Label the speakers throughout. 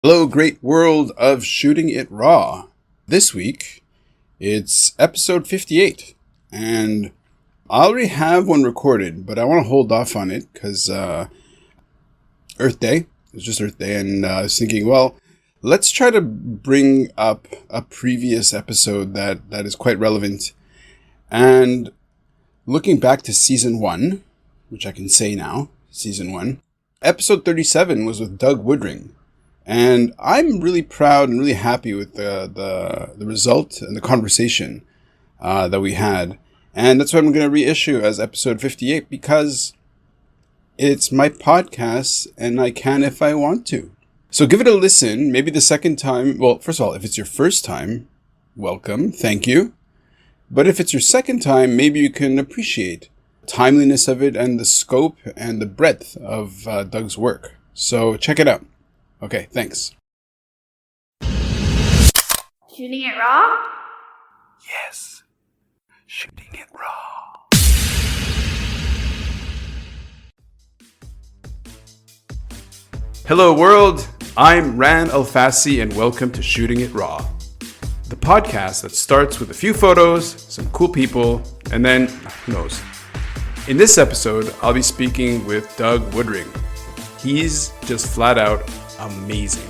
Speaker 1: Hello, great world of Shooting It Raw. This week, it's episode 58, and I already have one recorded, but I want to hold off on it because Earth Day. It's just Earth Day, and I was thinking, well, let's try to bring up a previous episode that is quite relevant. And looking back to season 1, which I can say now, season 1, episode 37 was with Doug Woodring. And I'm really proud and really happy with the result and the conversation that we had. And that's what I'm going to reissue as episode 58 because it's my podcast and I can if I want to. So give it a listen. Maybe the second time. Well, first of all, if it's your first time, welcome. Thank you. But if it's your second time, maybe you can appreciate the timeliness of it and the scope and the breadth of Doug's work. So check it out. Okay, thanks.
Speaker 2: Shooting it raw?
Speaker 1: Yes, shooting it raw. Hello world, I'm Ran Alfasi and welcome to Shooting It Raw, the podcast that starts with a few photos, some cool people, and then, who knows. In this episode, I'll be speaking with Doug Woodring. He's just flat out amazing.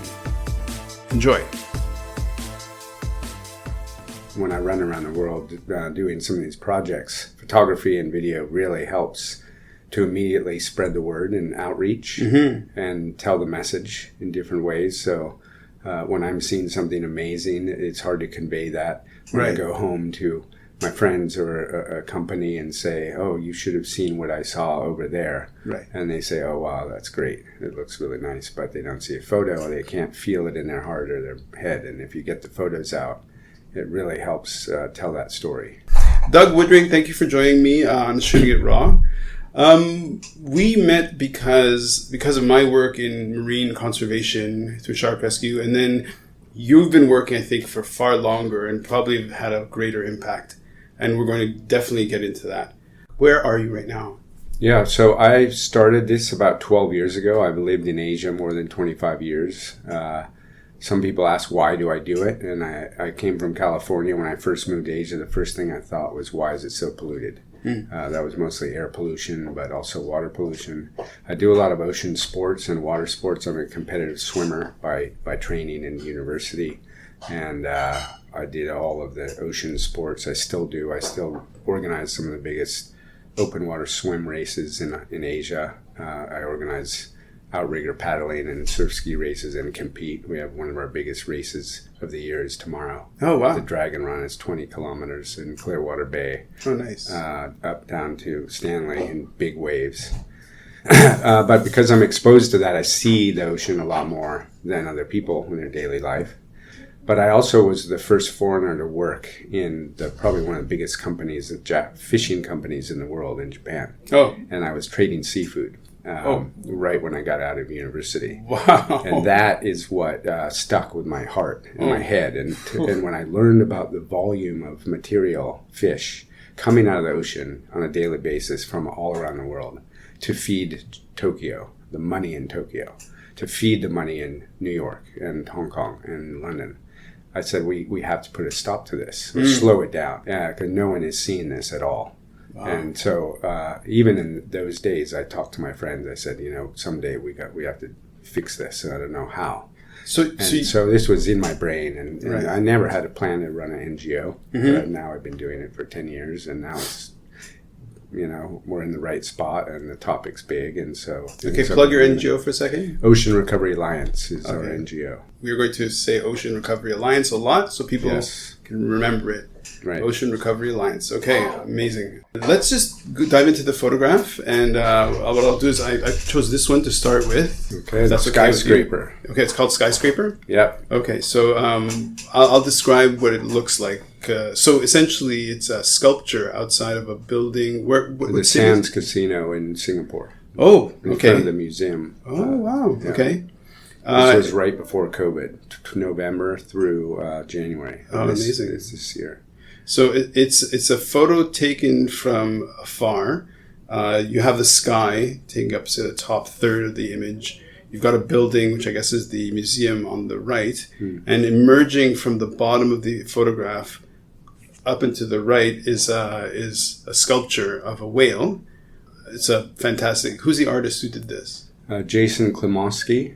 Speaker 1: Enjoy.
Speaker 3: When I run around the world doing some of these projects, photography and video really helps to immediately spread the word and outreach and tell the message in different ways. So when I'm seeing something amazing, it's hard to convey that when I go home to my friends or a company and say, oh, you should have seen what I saw over there.
Speaker 1: Right.
Speaker 3: And they say, oh, wow, that's great. It looks really nice. But they don't see a photo or they can't feel it in their heart or their head. And if you get the photos out, it really helps tell that story.
Speaker 1: Doug Woodring, thank you for joining me on Shooting It Raw. We met because of my work in marine conservation through shark rescue. And then you've been working, I think, for far longer and probably have had a greater impact. And we're going to definitely get into that. Where are you right now?
Speaker 3: Yeah, so I started this about 12 years ago. I've lived in Asia more than 25 years. Some people ask, why do I do it? And I came from California. When I first moved to Asia, the first thing I thought was, why is it so polluted? That was mostly air pollution, but also water pollution. I do a lot of ocean sports and water sports. I'm a competitive swimmer by training in university. And I did all of the ocean sports. I still do. I still organize some of the biggest open water swim races in Asia. I organize outrigger paddling and surf ski races and compete. We have one of our biggest races of the year is tomorrow.
Speaker 1: Oh, wow.
Speaker 3: The Dragon Run is 20 kilometers in Clearwater Bay.
Speaker 1: Oh, nice.
Speaker 3: Up down to Stanley in big waves. But because I'm exposed to that, I see the ocean a lot more than other people in their daily life. But I also was the first foreigner to work in probably one of the biggest companies, fishing companies in the world in Japan.
Speaker 1: Oh.
Speaker 3: And I was trading seafood right when I got out of university.
Speaker 1: Wow.
Speaker 3: And that is what stuck with my heart and my head. And when I learned about the volume of material, fish, coming out of the ocean on a daily basis from all around the world to feed Tokyo, the money in Tokyo, to feed the money in New York and Hong Kong and London, I said, we have to put a stop to this, or slow it down, because no one is seeing this at all. Wow. And so even in those days, I talked to my friends. I said, someday we have to fix this, and I don't know how. So this was in my brain, and
Speaker 1: right.
Speaker 3: I never had a plan to run an NGO. But now I've been doing it for 10 years, and now it's, we're in the right spot, and the topic's big, and so...
Speaker 1: Okay, plug your NGO for a second.
Speaker 3: Ocean Recovery Alliance is our NGO.
Speaker 1: We're going to say Ocean Recovery Alliance a lot, so people can remember it.
Speaker 3: Right.
Speaker 1: Ocean Recovery Alliance. Okay, amazing. Let's just dive into the photograph, and what I'll do is I chose this one to start with.
Speaker 3: Okay, that's Skyscraper.
Speaker 1: Okay, it's called Skyscraper?
Speaker 3: Yep.
Speaker 1: Okay, so I'll describe what it looks like. So essentially, it's a sculpture outside of a building.
Speaker 3: The Sands Casino in Singapore.
Speaker 1: Oh, okay.
Speaker 3: In front of the museum.
Speaker 1: Oh, wow. Yeah. Okay.
Speaker 3: This was right before COVID, November through January.
Speaker 1: Amazing.
Speaker 3: This year.
Speaker 1: So it's a photo taken from afar. You have the sky taking up, say, the top third of the image. you've got a building, which I guess is the museum on the right, and emerging from the bottom of the photograph up and to the right is a sculpture of a whale. It's a fantastic. Who's the artist who did this?
Speaker 3: Jason Klimovsky,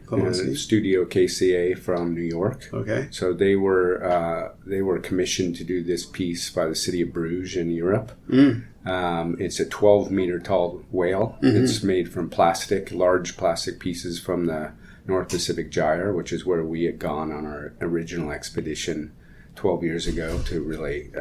Speaker 3: Studio KCA from New York.
Speaker 1: Okay.
Speaker 3: So they were commissioned to do this piece by the city of Bruges in Europe. It's a 12-meter tall whale. It's made from plastic, large plastic pieces from the North Pacific Gyre, which is where we had gone on our original expedition 12 years ago to really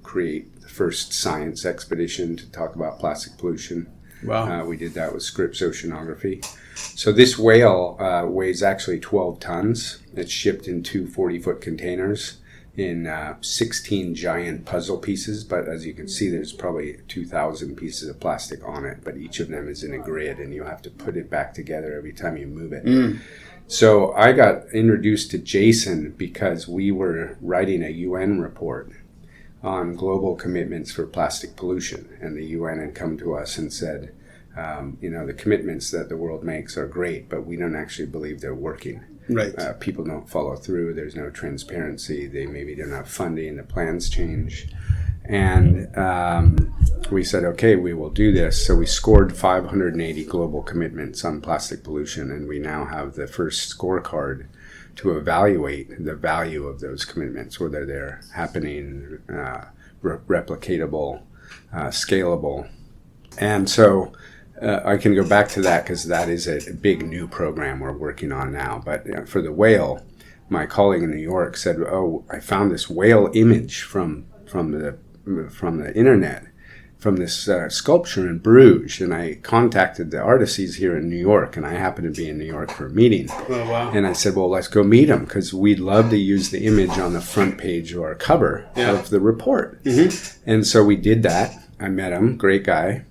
Speaker 3: create the first science expedition to talk about plastic pollution.
Speaker 1: Wow.
Speaker 3: We did that with Scripps Oceanography. So this whale weighs actually 12 tons. It's shipped in two 40-foot containers in 16 giant puzzle pieces. But as you can see, there's probably 2,000 pieces of plastic on it. But each of them is in a grid, and you have to put it back together every time you move it. So I got introduced to Jason because we were writing a UN report on global commitments for plastic pollution. And the UN had come to us and said, the commitments that the world makes are great, but we don't actually believe they're working.
Speaker 1: Right.
Speaker 3: People don't follow through. There's no transparency. They maybe don't have funding. The plans change. And we said, okay, we will do this. So we scored 580 global commitments on plastic pollution, and we now have the first scorecard to evaluate the value of those commitments, whether they're happening, replicatable, scalable. And so I can go back to that because that is a big new program we're working on now. But for the whale, my colleague in New York said, oh, I found this whale image from the internet, from this sculpture in Bruges, and I contacted the artist. He's here in New York, and I happened to be in New York for a meeting.
Speaker 1: Oh, wow.
Speaker 3: And I said, well, let's go meet him, because we'd love to use the image on the front page or cover of the report. And so we did that. I met him, great guy.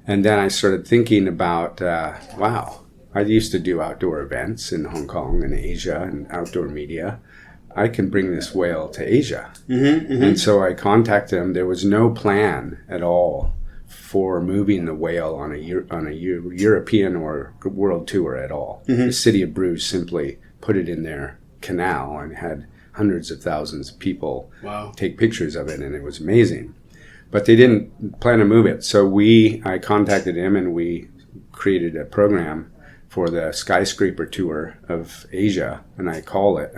Speaker 3: And then I started thinking about, wow, I used to do outdoor events in Hong Kong and Asia and outdoor media. I can bring this whale to Asia. And so I contacted him. There was no plan at all for moving the whale on a European or world tour at all. The city of Bruges simply put it in their canal and had hundreds of thousands of people take pictures of it, and it was amazing. But they didn't plan to move it. So I contacted him, and we created a program for the skyscraper tour of Asia, and I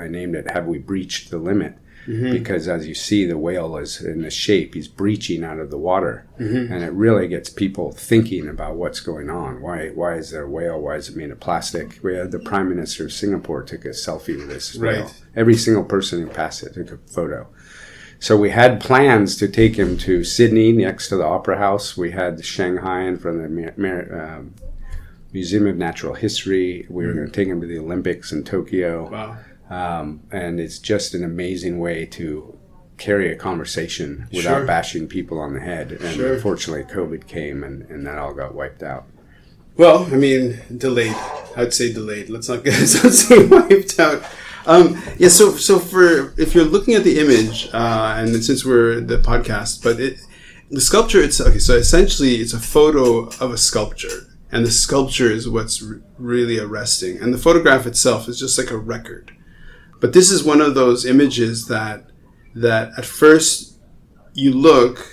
Speaker 3: named it Have We Breached the Limit? Because as you see, the whale is in the shape, he's breaching out of the water. And it really gets people thinking about what's going on. Why is there a whale? Why is it made of plastic? We had the Prime Minister of Singapore took a selfie with this whale. Every single person who passed it took a photo. So we had plans to take him to Sydney next to the Opera House. We had Shanghai in front of the Museum of Natural History. We were going to take him to the Olympics in Tokyo.
Speaker 1: Wow.
Speaker 3: And it's just an amazing way to carry a conversation without bashing people on the head. And unfortunately, COVID came and that all got wiped out.
Speaker 1: Well, I mean, delayed. I'd say delayed. Let's not say wiped out. So for if you're looking at the image, and since we're the podcast, but the sculpture itself. Okay, so essentially, it's a photo of a sculpture. And the sculpture is what's really arresting. And the photograph itself is just like a record. But this is one of those images that at first you look,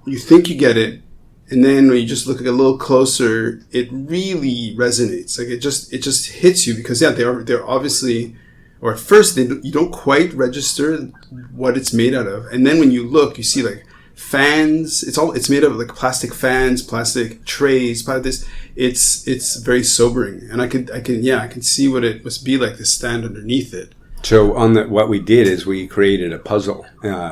Speaker 1: you think you get it, and then when you just look a little closer, it really resonates. Like it just hits you because they're obviously, or at first you don't quite register what it's made out of, and then when you look, you see like fans. It's made of like plastic fans, plastic trays, it's very sobering, and I can see what it must be like to stand underneath it.
Speaker 3: So what we did is we created a puzzle.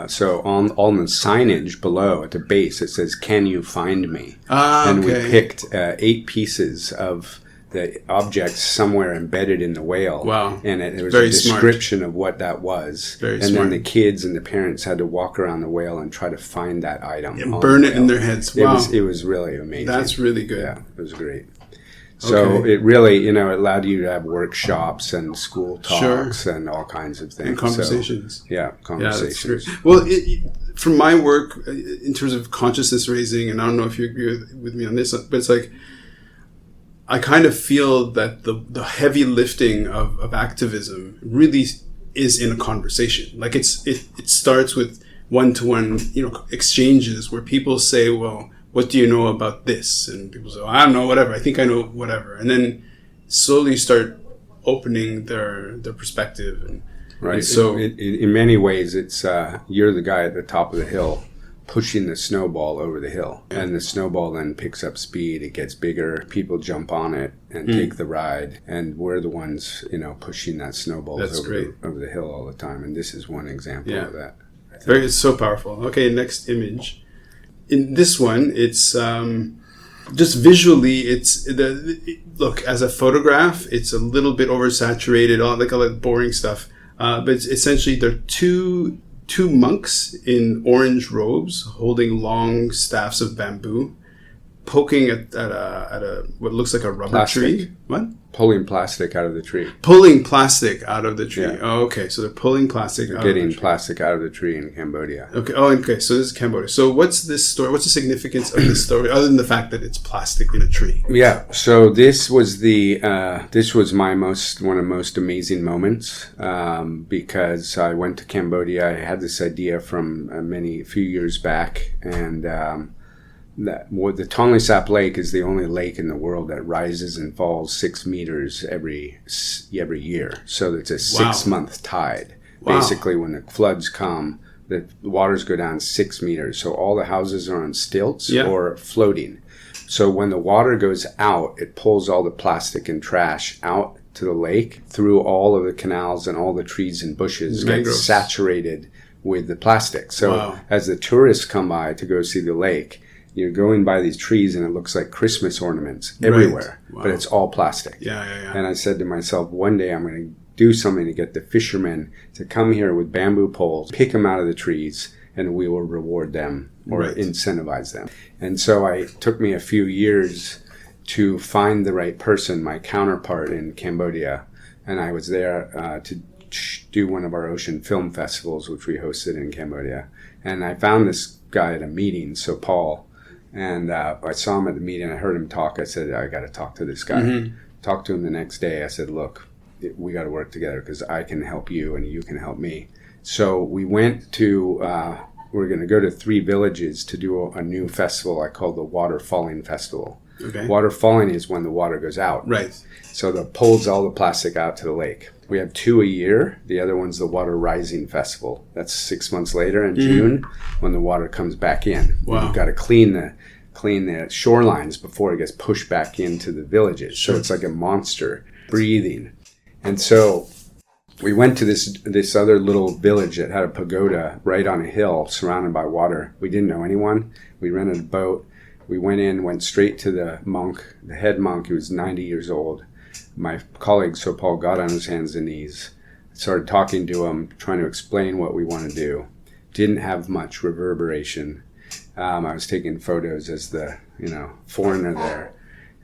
Speaker 3: So on the signage below at the base, it says, "Can you find me?" And we picked 8 pieces of the objects somewhere embedded in the whale.
Speaker 1: Wow.
Speaker 3: And there was
Speaker 1: very
Speaker 3: a description of what that was.
Speaker 1: Very
Speaker 3: and
Speaker 1: smart.
Speaker 3: then the kids and the parents had to walk around the whale and try to find that item.
Speaker 1: And burn it in their heads. Wow.
Speaker 3: It was really amazing.
Speaker 1: That's really good.
Speaker 3: Yeah, it was great. So it really, it allowed you to have workshops and school talks and all kinds of things.
Speaker 1: And conversations.
Speaker 3: So, conversations.
Speaker 1: Yeah, well, from my work, in terms of consciousness raising, and I don't know if you agree with me on this, but it's like, I kind of feel that the heavy lifting of activism really is in a conversation. Like it starts with one-to-one, exchanges where people say, well, what do you know about this? And people say, I don't know, whatever. I think I know whatever. And then slowly start opening their perspective. And
Speaker 3: right.
Speaker 1: And so
Speaker 3: in many ways, it's you're the guy at the top of the hill pushing the snowball over the hill. And the snowball then picks up speed. It gets bigger. People jump on it and take the ride. And we're the ones, pushing that snowball over the hill all the time. And this is one example of that.
Speaker 1: It's so powerful. Okay, next image. In this one, it's just visually, look, as a photograph, it's a little bit oversaturated, all that boring stuff. But it's essentially, they're two monks in orange robes holding long staffs of bamboo, poking at a what looks like a rubber tree. What?
Speaker 3: Pulling plastic out of the tree.
Speaker 1: Pulling plastic out of the tree. Yeah. Oh, okay. So they're pulling plastic out of the tree.
Speaker 3: Getting plastic out of the tree in Cambodia.
Speaker 1: Okay. Oh, okay. So this is Cambodia. So what's this story? What's the significance of this story, other than the fact that it's plastic in a tree?
Speaker 3: Yeah. So this was my one of the most amazing moments because I went to Cambodia. I had this idea from a few years back, and the Tonle Sap Lake is the only lake in the world that rises and falls 6 meters every year. So it's a 6-month tide. Wow. Basically, when the floods come, the waters go down 6 meters. So all the houses are on stilts or floating. So when the water goes out, it pulls all the plastic and trash out to the lake through all of the canals, and all the trees and bushes get saturated with the plastic. So as the tourists come by to go see the lake, you're going by these trees and it looks like Christmas ornaments everywhere, but it's all plastic. Yeah. And I said to myself, one day I'm going to do something to get the fishermen to come here with bamboo poles, pick them out of the trees, and we will reward them or incentivize them. And so it took me a few years to find the right person, my counterpart in Cambodia. And I was there to do one of our ocean film festivals, which we hosted in Cambodia. And I found this guy at a meeting, so Paul. And I saw him at the meeting. I heard him talk. I said, I got to talk to this guy. Mm-hmm. Talked to him the next day. I said, look, we got to work together because I can help you and you can help me. So we went to, we're going to go to 3 villages to do a new festival I call the Water Falling Festival. Okay. Water falling is when the water goes out. Right. So that pulls all the plastic out to the lake. We have 2 a year. The other one's the Water Rising Festival. That's 6 months later in June when the water comes back in. Wow. You've got to clean the shorelines before it gets pushed back into the villages. Sure. So it's like a monster breathing. And so we went to this other little village that had a pagoda right on a hill surrounded by water. We didn't know anyone. We rented a boat. We went straight to the monk, the head monk. He was 90 years old. My colleague, so Paul, got on his hands and knees, started talking to him, trying to explain what we want to do. Didn't have much reverberation. I was taking photos as the foreigner there,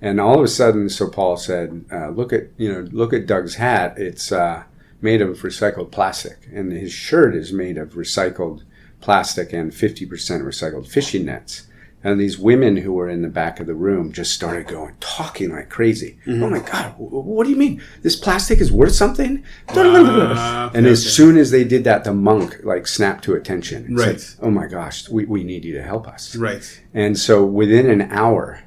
Speaker 3: and all of a sudden, so Paul said, "Look at Doug's hat. It's made of recycled plastic, and his shirt is made of recycled plastic and 50% recycled fishing nets." And these women who were in the back of the room just started talking like crarazy. Mm-hmm. Oh my God, what do you mean? This plastic is worth something? And as soon as they did that, the monk snapped to attention. And said, oh my gosh, we need you to help us. Right. And so within an hour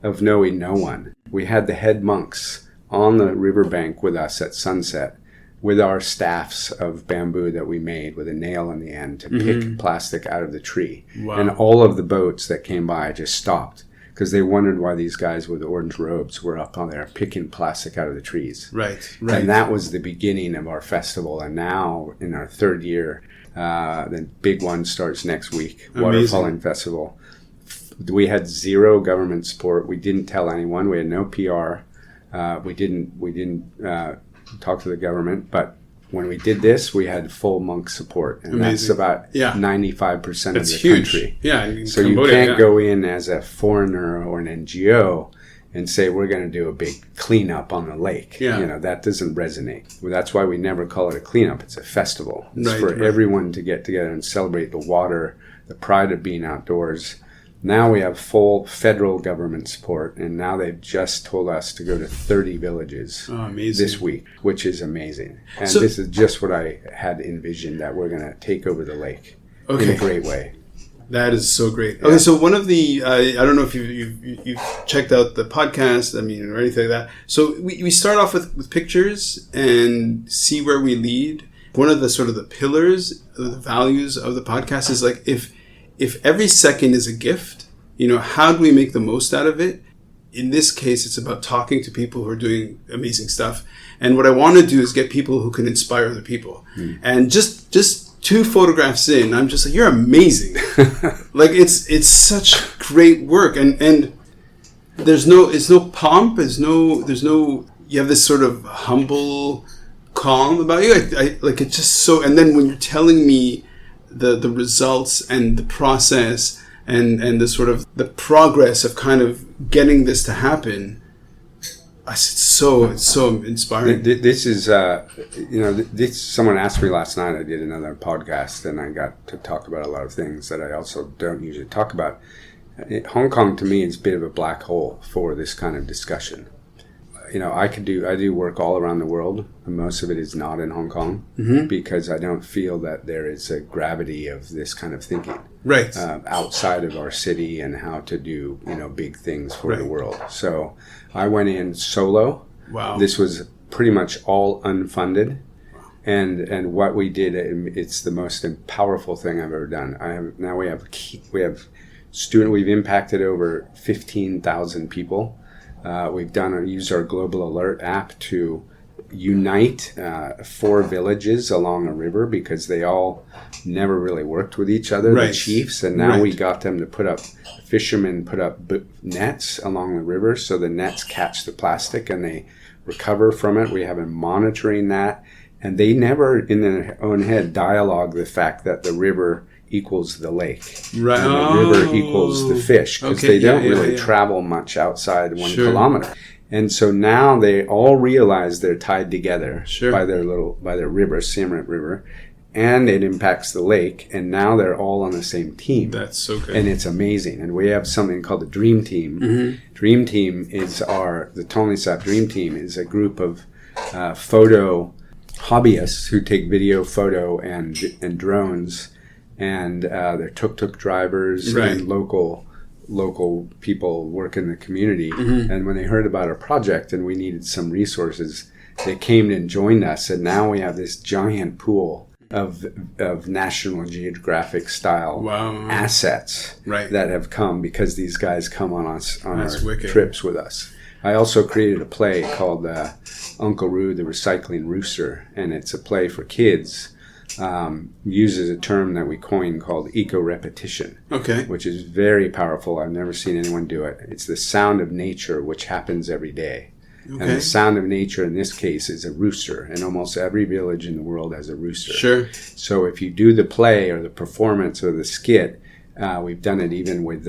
Speaker 3: of knowing no one, we had the head monks on the riverbank with us at sunset, with our staffs of bamboo that we made with a nail in the end to pick plastic out of the tree. Wow. And all of the boats that came by just stopped because they wondered why these guys with orange robes were up on there picking plastic out of the trees. Right. And that was the beginning of our festival. And now in our 3rd year, the big one starts next week, Water Falling Festival. We had 0 government support. We didn't tell anyone. We had no PR. We didn't talk to the government, but when we did this, we had full monk support, and that's about 95% of the country. Yeah, so Cambodia, you can't go in as a foreigner or an NGO and say we're going to do a big cleanup on the lake. Yeah. That doesn't resonate. Well, that's why we never call it a cleanup. It's a festival. It's for everyone to get together and celebrate the water, the pride of being outdoors. Now we have full federal government support, and now they've just told us to go to 30 villages this week, which is amazing. And this is just what I had envisioned, that we're going to take over the lake in a great way.
Speaker 1: That is so great. Okay, so one of the, I don't know if you've checked out the podcast, or anything like that. So we start off with pictures and see where we lead. One of the sort of the pillars, the values of the podcast is like, if every second is a gift, how do we make the most out of it? In this case, it's about talking to people who are doing amazing stuff. And what I want to do is get people who can inspire other people. And just 2 photographs in, I'm just like, you're amazing. Like it's such great work. And there's no pomp. There's no, you have this sort of humble calm about you. I like it just so, and then when you're telling me the results and the process and the sort of the progress of kind of getting this to happen, it's so inspiring.
Speaker 3: This is someone asked me last night. I did another podcast and I got to talk about a lot of things that I also don't usually talk about. Hong Kong to me is a bit of a black hole for this kind of discussion. I do work all around the world, and most of it is not in Hong Kong because I don't feel that there is a gravity of this kind of thinking outside of our city and how to do big things for the world. So I went in solo. Wow. This was pretty much all unfunded. And what we did, it's the most powerful thing I've ever done. We've impacted over 15,000 people. We've used our global alert app to unite 4 villages along a river because they all never really worked with each other, the chiefs, and now we got them to fishermen put up nets along the river so the nets catch the plastic and they recover from it. We have been monitoring that, and they never in their own head dialogue the fact that the river equals the lake. Right. And the river equals the fish because they don't really travel much outside 1 kilometer. And so now they all realize they're tied together by their river, Siem Reap River, and it impacts the lake. And now they're all on the same team. That's so good. And it's amazing. And we have something called the Dream Team. Dream Team is the Tonle Sap Dream Team is a group of photo hobbyists who take video, photo, and drones. And they're tuk-tuk drivers and local people work in the community. And when they heard about our project and we needed some resources, they came and joined us. And now we have this giant pool of National Geographic style assets that have come because these guys come on our trips with us. I also created a play called Uncle Roo, the Recycling Rooster, and it's a play for kids. Uses a term that we coined called eco-repetition, which is very powerful. I've never seen anyone do it. It's the sound of nature, which happens every day. And the sound of nature in this case is a rooster, and almost every village in the world has a rooster. So if you do the play or the performance or the skit, we've done it even with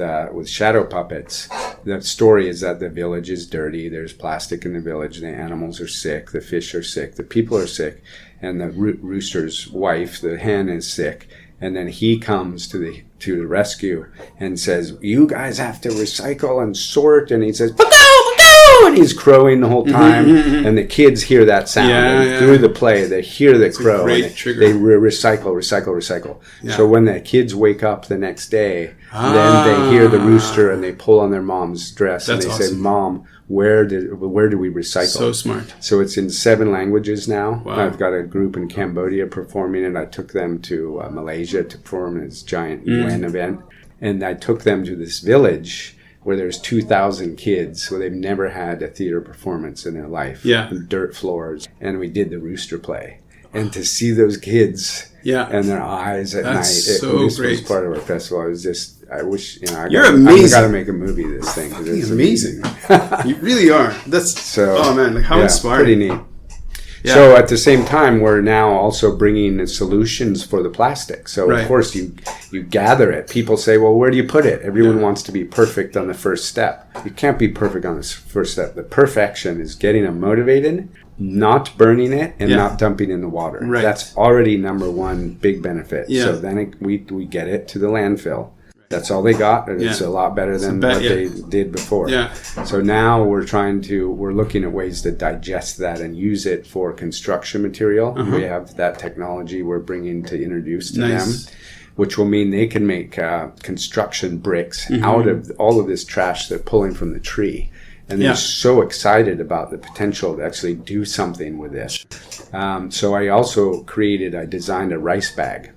Speaker 3: shadow puppets. The story is that the village is dirty. There's plastic in the village. The animals are sick. The fish are sick. The people are sick. And the rooster's wife, the hen, is sick. And then he comes to the rescue and says, "You guys have to recycle and sort." And he says, "Ba-go, and he's crowing the whole time. And the kids hear that sound. And through the play, they hear the crow. And they recycle. So when the kids wake up the next day, then they hear the rooster and they pull on their mom's dress. And they say, "Mom, where do we recycle?" So smart. So it's in 7 languages now. Wow. I've got a group in Cambodia performing it. I took them to Malaysia to perform this giant UN event. And I took them to this village where there's 2,000 kids where they've never had a theater performance in their life. Dirt floors. And we did the rooster play. And to see those kids and their eyes at night. This was part of our festival. I wish,
Speaker 1: You're amazing.
Speaker 3: I got to make a movie of this thing.
Speaker 1: It's amazing. You really are. Oh man, how inspiring.
Speaker 3: Pretty neat. So at the same time, we're now also bringing in solutions for the plastic. So of course you gather it. People say, "Well, where do you put it?" Everyone wants to be perfect on the first step. You can't be perfect on the first step. The perfection is getting them motivated, not burning it, and not dumping in the water. That's already number one big benefit. So then we get it to the landfill. That's all they got, and it's a lot better than what they did before.
Speaker 1: Yeah.
Speaker 3: So now we're looking at ways to digest that and use it for construction material. We have that technology we're bringing to introduce to them, which will mean they can make construction bricks out of all of this trash they're pulling from the tree. And they're so excited about the potential to actually do something with this. So I designed a rice bag,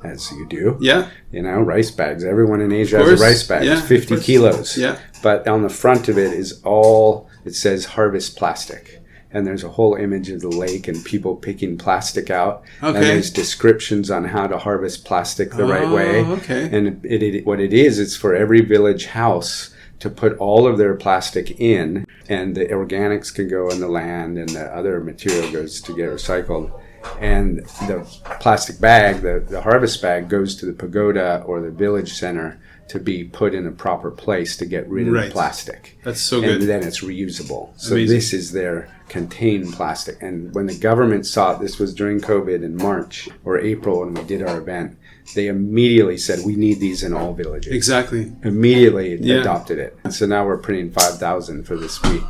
Speaker 3: as you do.
Speaker 1: Yeah.
Speaker 3: You know, rice bags. Everyone in Asia has a rice bag. It's 50 kilos.
Speaker 1: Yeah.
Speaker 3: But on the front of it it says harvest plastic. And there's a whole image of the lake and people picking plastic out.
Speaker 1: Okay.
Speaker 3: And there's descriptions on how to harvest plastic the right way.
Speaker 1: Okay.
Speaker 3: And it's for every village house to put all of their plastic in, and the organics can go in the land and the other material goes to get recycled. And the plastic bag, the harvest bag, goes to the pagoda or the village center to be put in a proper place to get rid of the plastic.
Speaker 1: That's so good.
Speaker 3: And then it's reusable. So
Speaker 1: Amazing.
Speaker 3: This is their contained plastic. And when the government saw it, this was during COVID in March or April when we did our event, they immediately said, we need these in all villages.
Speaker 1: Exactly.
Speaker 3: Immediately adopted it. And so now we're printing 5,000 for this week.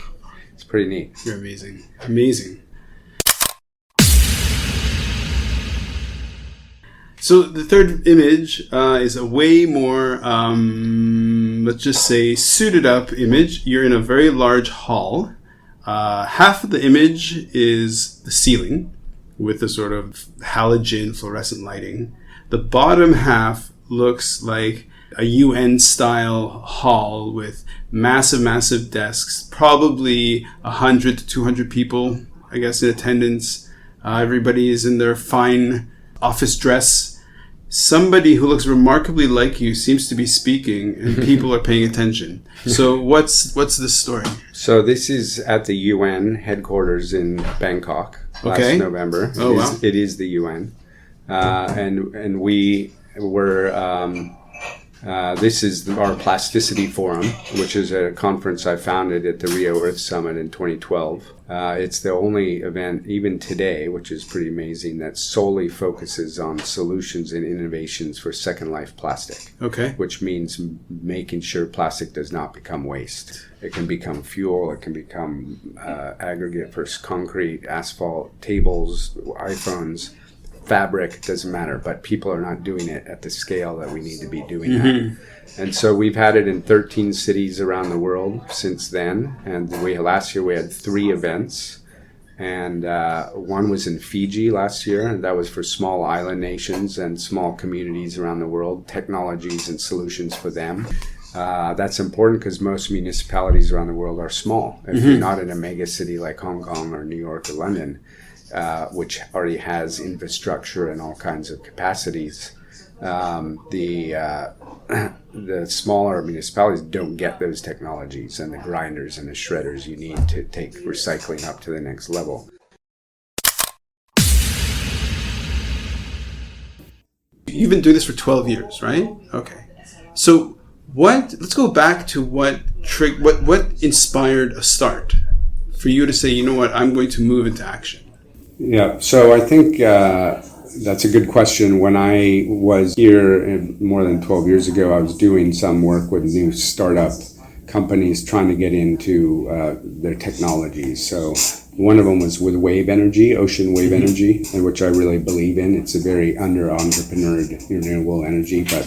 Speaker 3: It's pretty neat.
Speaker 1: You're amazing. Amazing. So the third image is a way more, let's just say, suited up image. You're in a very large hall. Half of the image is the ceiling with the sort of halogen fluorescent lighting. The bottom half looks like a UN-style hall with massive desks, probably 100 to 200 people, I guess, in attendance. Everybody is in their fine office dress. Somebody who looks remarkably like you seems to be speaking, and people are paying attention. So what's this story?
Speaker 3: So this is at the UN headquarters in Bangkok last November.
Speaker 1: Oh, wow.
Speaker 3: It is the UN. And we were, this is our Plasticity Forum, which is a conference I founded at the Rio Earth Summit in 2012. It's the only event, even today, which is pretty amazing, that solely focuses on solutions and innovations for second life plastic.
Speaker 1: Okay.
Speaker 3: Which means making sure plastic does not become waste. It can become fuel, it can become aggregate for concrete, asphalt, tables, iPhones, fabric, doesn't matter, but people are not doing it at the scale that we need to be doing that. And so we've had it in 13 cities around the world since then. And last year we had 3 events. And one was in Fiji last year, and that was for small island nations and small communities around the world, technologies and solutions for them. That's important because most municipalities around the world are small. If you're not in a mega city like Hong Kong or New York or London, which already has infrastructure and all kinds of capacities, the smaller municipalities don't get those technologies and the grinders and the shredders you need to take recycling up to the next level.
Speaker 1: You've been doing this for 12 years, right? Okay. So let's go back to what inspired a start for you to say, you know what, I'm going to move into action.
Speaker 3: Yeah, so I think that's a good question. When I was here more than 12 years ago, I was doing some work with new startup companies trying to get into their technologies. So one of them was with wave energy, ocean wave energy, and which I really believe in. It's a very under-entrepreneured renewable energy, but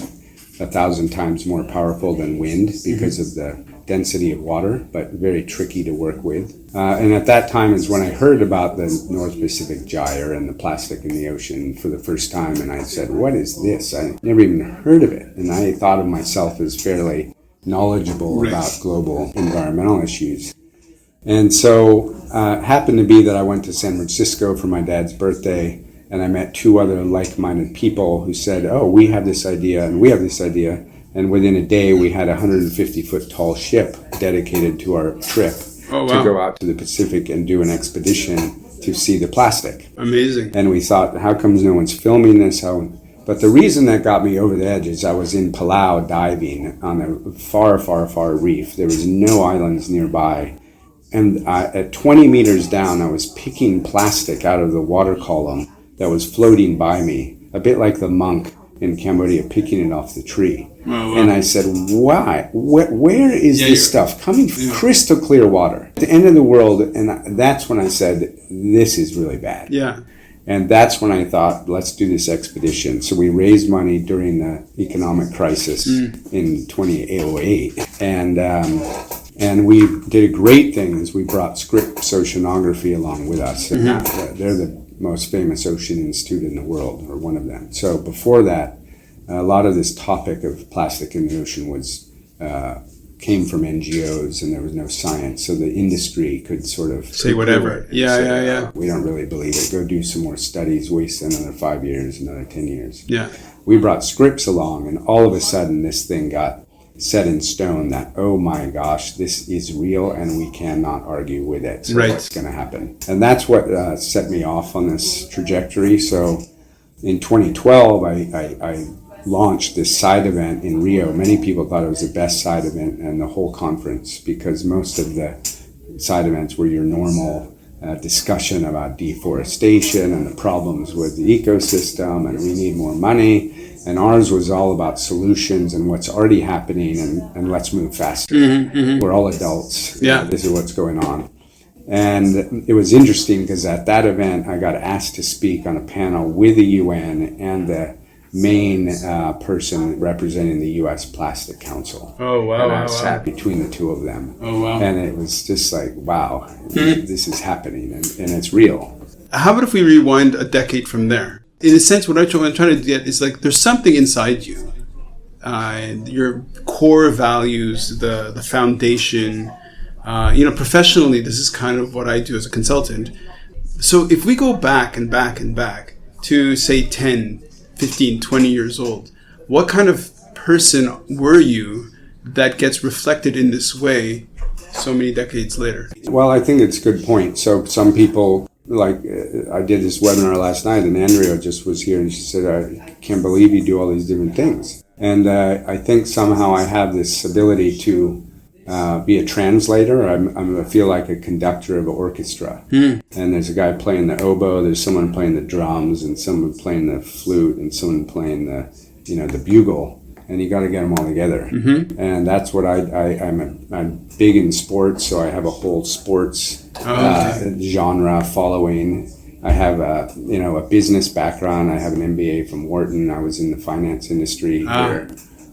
Speaker 3: 1,000 times more powerful than wind because of the density of water, but very tricky to work with. And at that time is when I heard about the North Pacific gyre and the plastic in the ocean for the first time, and I said, what is this? I never even heard of it. And I thought of myself as fairly knowledgeable about global environmental issues. And so it happened to be that I went to San Francisco for my dad's birthday, and I met 2 other like-minded people who said, oh, we have this idea, and we have this idea. And within a day, we had a 150-foot tall ship dedicated to our trip to go out to the Pacific and do an expedition to see the plastic.
Speaker 1: Amazing.
Speaker 3: And we thought, how comes no one's filming this? But the reason that got me over the edge is I was in Palau diving on a far, far, far reef. There was no islands nearby. And at 20 meters down, I was picking plastic out of the water column that was floating by me, a bit like the monk in Cambodia picking it off the tree.
Speaker 1: Oh, wow.
Speaker 3: And I said, why? Where is this stuff coming from? Crystal clear water. At the end of the world, and that's when I said, this is really bad.
Speaker 1: Yeah.
Speaker 3: And that's when I thought, let's do this expedition. So we raised money during the economic crisis in 2008. And we did a great thing is we brought Scripps Oceanography along with us. And they're the most famous ocean institute in the world, or one of them. So before that, a lot of this topic of plastic in the ocean was came from NGOs, and there was no science, so the industry could sort of
Speaker 1: say whatever. Yeah.
Speaker 3: We don't really believe it. Go do some more studies. Waste another 5 years, another 10 years.
Speaker 1: Yeah.
Speaker 3: We brought Scripps along, and all of a sudden, this thing got set in stone that, oh my gosh, this is real and we cannot argue with it. So what's going to happen? And that's what set me off on this trajectory. So in 2012, I launched this side event in Rio. Many people thought it was the best side event in the whole conference because most of the side events were your normal discussion about deforestation and the problems with the ecosystem and we need more money. And ours was all about solutions and what's already happening and let's move faster. We're all adults.
Speaker 1: Yeah.
Speaker 3: This is what's going on. And it was interesting because at that event, I got asked to speak on a panel with the UN and the main person representing the U.S. Plastic Council.
Speaker 1: Oh, wow.
Speaker 3: And I sat between the two of them.
Speaker 1: Oh, wow.
Speaker 3: And it was just like, wow, this is happening and it's real.
Speaker 1: How about if we rewind a decade from there? In a sense, what I'm trying to get is like there's something inside you, your core values, the foundation. Professionally, this is kind of what I do as a consultant. So if we go back and back and back to say 10, 15, 20 years old, what kind of person were you that gets reflected in this way so many decades later?
Speaker 3: Well, I think it's a good point. So some people, like I did this webinar last night and Andrea just was here and she said, I can't believe you do all these different things. And I think somehow I have this ability to be a translator. I feel like a conductor of an orchestra. And there's a guy playing the oboe, there's someone playing the drums and someone playing the flute and someone playing the bugle. And you got to get them all together. And that's what I'm big in sports, so I have a whole sports genre following. I have a business background. I have an MBA from Wharton. I was in the finance industry here.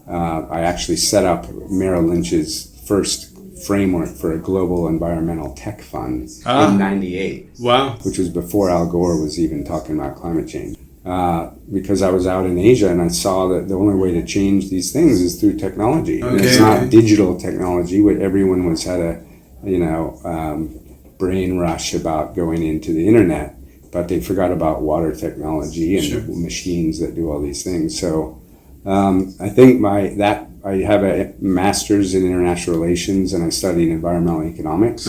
Speaker 3: I actually set up Merrill Lynch's first framework for a global environmental tech fund in '98.
Speaker 1: Wow.
Speaker 3: Which was before Al Gore was even talking about climate change. Because I was out in Asia and I saw that the only way to change these things is through technology.
Speaker 1: Okay.
Speaker 3: And it's not digital technology, where everyone had a brain rush about going into the internet, but they forgot about water technology and machines that do all these things. So I think I have a master's in international relations and I studied environmental economics.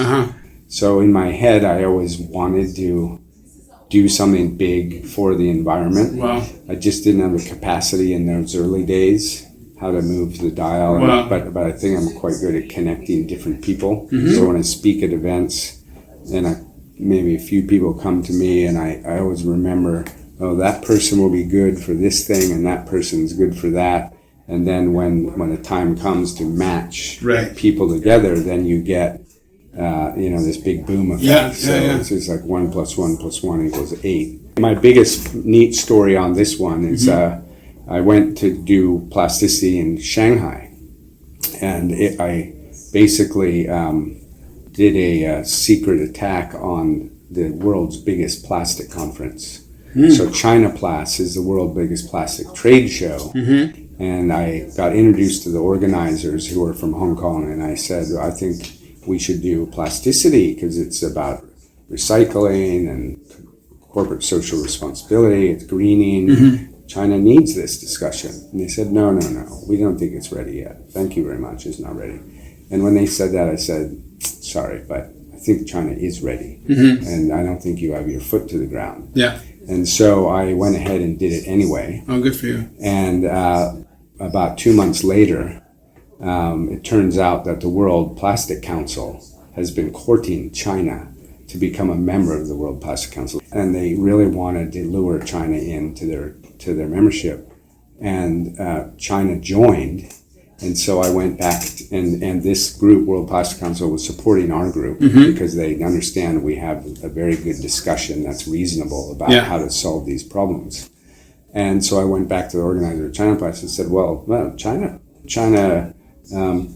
Speaker 3: So in my head, I always wanted to do something big for the environment.
Speaker 1: Wow.
Speaker 3: I just didn't have the capacity in those early days how to move the dial.
Speaker 1: Wow.
Speaker 3: But I think I'm quite good at connecting different people. So when I speak at events and maybe a few people come to me and I always remember, oh, that person will be good for this thing and that person's good for that. And then when the time comes to match people together, then you get this big boom effect. It's just like 1 + 1 + 1 = 8. My biggest neat story on this one is I went to do plasticity in Shanghai, and I basically did a secret attack on the world's biggest plastic conference. So China Plast is the world's biggest plastic trade show. And I got introduced to the organizers who are from Hong Kong, and I said, I think we should do plasticity because it's about recycling and corporate social responsibility, it's greening. China needs this discussion. And they said, no, we don't think it's ready yet. Thank you very much, it's not ready. And when they said that, I said, sorry, but I think China is ready. And I don't think you have your foot to the ground.
Speaker 1: Yeah.
Speaker 3: And so I went ahead and did it anyway.
Speaker 1: Oh, good for you.
Speaker 3: And about 2 months later, it turns out that the World Plastic Council has been courting China to become a member of the World Plastic Council. And they really wanted to lure China into their membership. and China joined. And so I went back, and this group, World Plastic Council, was supporting our group because they understand we have a very good discussion that's reasonable about how to solve these problems. And so I went back to the organizer of China Plastic and said, well, China